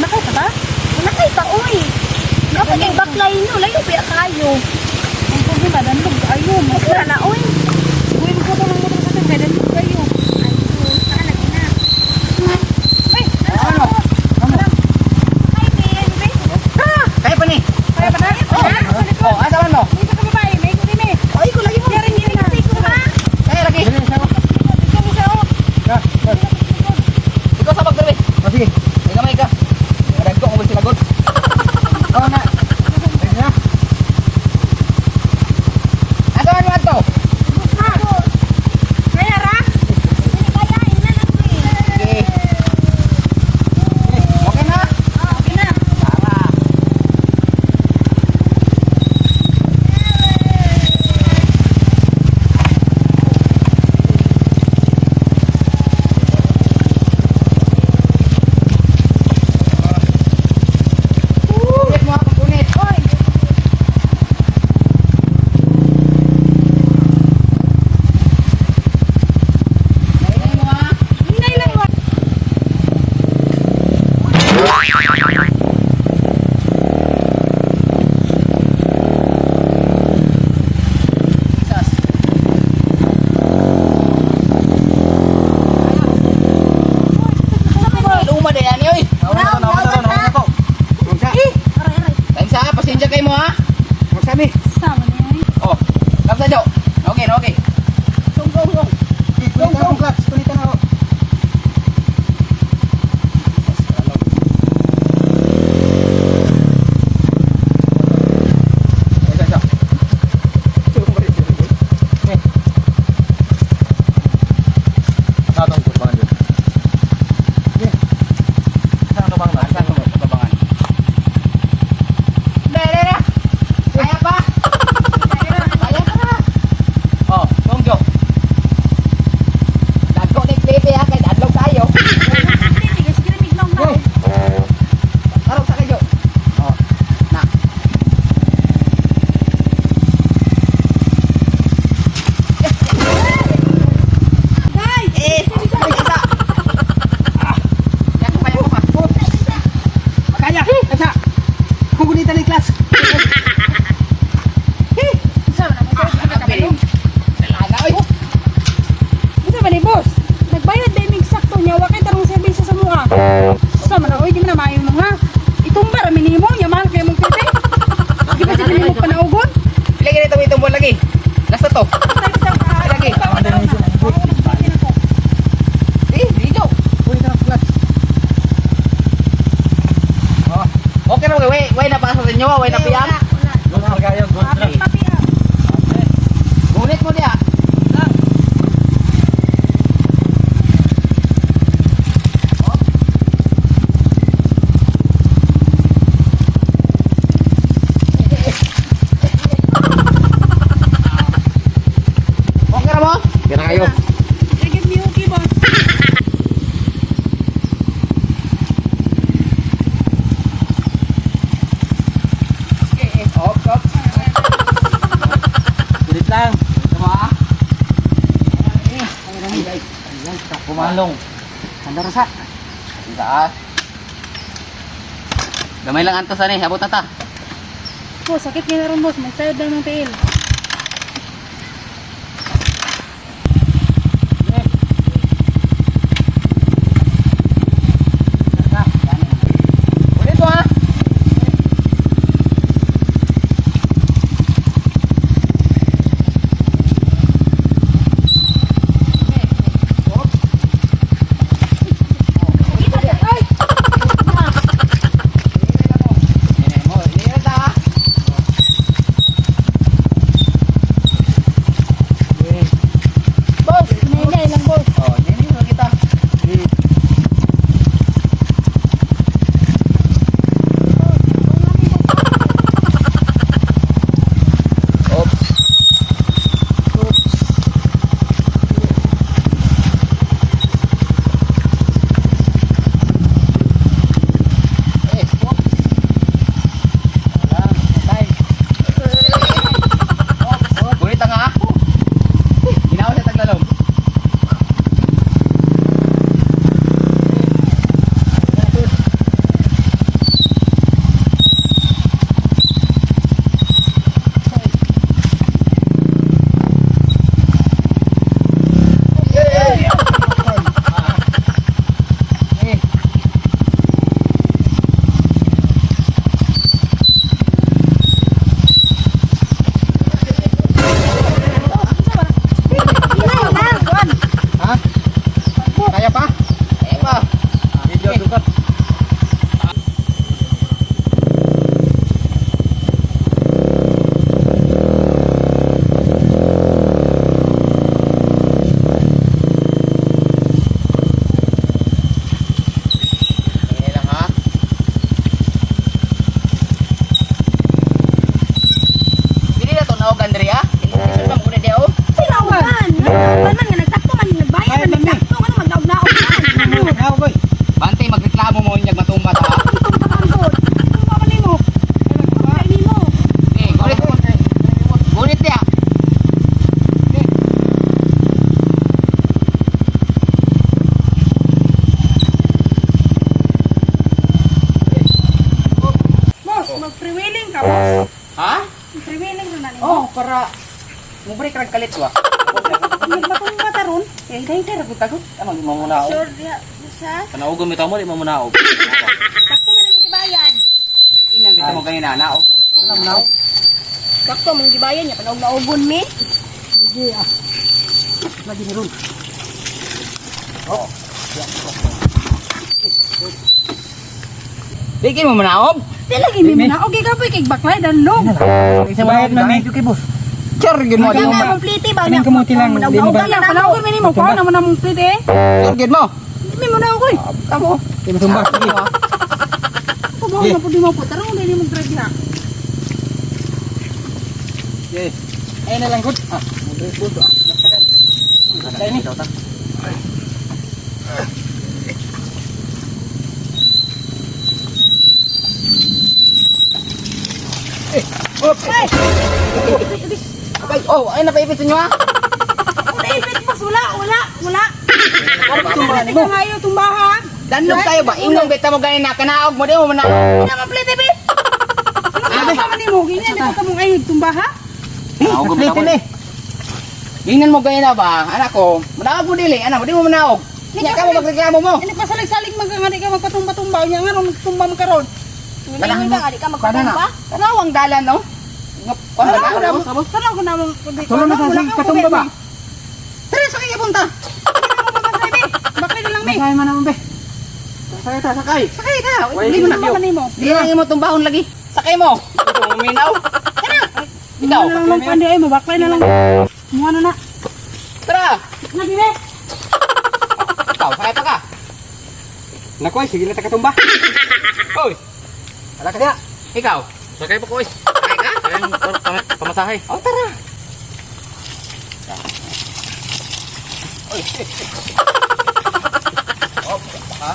Nakay ka ba? Nakay ka, uy. Dapat yung baklay nyo, layo pa kayo. Ang problema, danlog kayo. Masura na, uy. Uy, magkuto ng motor sa atin, kaya danlog kayo. Ay, sus, lagi na. Ay, Ano? Ay, baby. Kaya pa ni? kaya pa na? Sa likod. Oh, asa man mo? Dito ka babae, may ikot din eh. Ay, ko lagi mo. Kaya rin yun na. Kasi ko ha. Kaya lagi. Ikaw mo sa o. Ikaw sa pagdali. Oh, sige. May kamay ka. Marag ko kung sila god. Oh, na. Sige na. Asa man mo ato? Kaya ra? Hindi kaya, ina lang ko eh. Sige. Okay na? Okay na. Tara. Punit mo ako, punit. Hoy! Nainay mo ha? Hinay lang mo. Jesus. Luma din yan, oy. Nauna ko. Thanks ha, pasensya kayo mo ha. Magsabi. Sama niya eh. Oh, kapsa Jo. Okay, okay. Sung. Clutch, kunita na ako. Saan turbangan dyan? Saan turbangan? Saan turbangan? Dere! Kaya pa? Kaya pa na! Oh, Song Jo. Dagko ni Pepe ha, kaya dadlaw tayo. Sige, sige, miglang na. Tarong sa kayo. Oh, na. Day! Isa. Yan ko kaya ko pa. Kaya, isa. Kugunita ni class. Sama na mo. Dalaga, oy. Isa ba ni boss? Nagbayad din mig sakto niya, wakay tarong serbisyo sa mga. Sama na, oy, di mo na maayo mo nga. Itumba ra minimo, nya mahal kay mong tete. Di ba dili mo panaugon? Lagi nito itong buwan lagi. Last na to. Lagi. Dito. Kunin ka ng clutch. Oh. Okay na mga way na pasok sa inyo, way na piyam. Gunit mo diya. Okay na mo? Okay na kayo. Give me okay, boss. Op. Kulit lang. Tama. Pumalong. Sanda rasa. Taas. Gamay lang antos ani, abot na ta. Boss, sakit niya na ron, boss. May style lang ng tail. Kulit mo ha. ka, boss. Ha? Prevailing rin na nimo. Oh, para mubalik rag kalit wa. Magmatumba taron. Eh, dahil ragot tagot. Amang di mo munaog. Sure, diya. Bisa. Panaugom ito mo, di mo munaog. Sakto man ang gibayad. Inang kita mo ganina, naog mo. Naog. Sakto mong gibayad niya. Panaog na ugon mi. Sige ah. Lagi ni ron. Oh. Bigyan mo munaog. Di lagi ni mo na. Okay ka pa kay baklay dalog. Isa bayad mami. Bus. Char gid mo di Kaya mo. nga mong pliti ba? Kaning kamuti lang, di mo ba- Kaya panahon mi nimo ko na mo na mong plite eh. Char gid mo. Di mo na oy. Kamo. Di mo tumba. Sige. Ko mo na pud mo po tarong dili mo drive ha. Okay. Ayun na lang, good. Ah, bus ah. Basta ini. Abay, oh, ay napaipit nyo ah. Ipit boss wala. Ano ba tumbahan Ikaw ngayo tumbaha. Danlog tayo ba? Ingong beta mo ganyan na kanaog mo di mo na. Di na man plite be. Ano ka man nimo? Ganyan di ko mong ayig tumbaha. Naog mo Plate eh. Ingnan mo ganyan na ba? Anak ko, manaog mo dili. Anak mo, di mo manaog. Nya ka mo magreklamo mo. Ini pasalig-salig magkangani ka magpatumba-tumba nya nga nung tumba man karon. Ngayon ka, di ka Kada na. magpatumba. Tanawang dalan no. Tanaw ko na Sabos, sabos. Tanaw ko na mong Tulo na sa katumba ba? Tara sa kanya punta. Bakit na lang mi? Masaya man naman, be. Sakay ta, sakay. Sakay ta. Hindi Hindi mo mo na na. man nimo. Di lang mo tumbahon lagi. Sakay mo. Ito uminaw. Tara. Ikaw. Ikaw na lang pandi ay mo baklay na lang. Mo ano na. Tara. Na dire. Ikaw, sakay pa ka. Nakoy, sige na takatumba. Hoy. Ala ka diya. Ikaw. Sakay pa ko. Sakay ka? Sakay mo pamasahe. Oh, tara. Oy. Oh, ha?